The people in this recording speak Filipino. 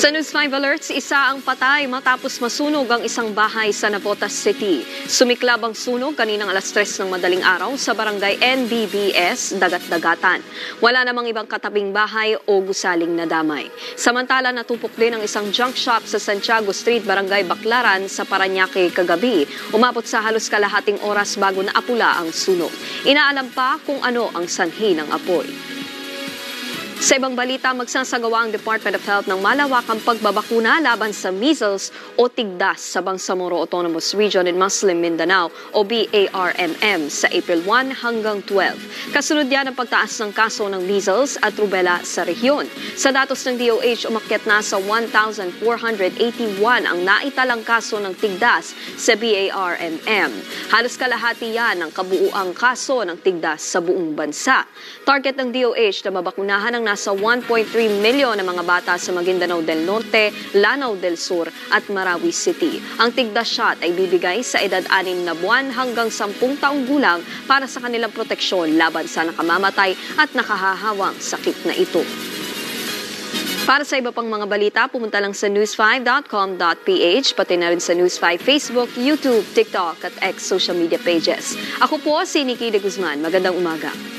Sa News 5 Alerts, isa ang patay matapos masunog ang isang bahay sa Navotas City. Sumiklab ang sunog kaninang alas 3 ng madaling araw sa barangay NBBS, Dagat-Dagatan. Wala namang ibang katabing bahay o gusaling nadamay. Samantala, natupok din ang isang junk shop sa Santiago Street, barangay Baclaran sa Parañaque kagabi. Umabot sa halos kalahating oras bago naapula ang sunog. Inaalam pa kung ano ang sanhi ng apoy. Sa ibang balita, magsasagawa ang Department of Health ng malawakang pagbabakuna laban sa measles o tigdas sa Bangsamoro Autonomous Region in Muslim Mindanao o BARMM sa April 1 hanggang 12. Kasunod yan ang pagtaas ng kaso ng measles at rubella sa rehiyon. Sa datos ng DOH, umakyat na sa 1,481 ang naitalang kaso ng tigdas sa BARMM. Halos kalahati yan ang kabuuang kaso ng tigdas sa buong bansa. Target ng DOH na mabakunahan ang nasa 1.3 milyon na mga bata sa Maguindanao del Norte, Lanao del Sur at Marawi City. Ang tigdas shot ay bibigay sa edad 6 na buwan hanggang 10 taong gulang para sa kanilang proteksyon laban sa nakamamatay at nakahahawang sakit na ito. Para sa iba pang mga balita, pumunta lang sa news5.com.ph, pati na rin sa News5 Facebook, YouTube, TikTok at X social media pages. Ako po si Nikki de Guzman. Magandang umaga.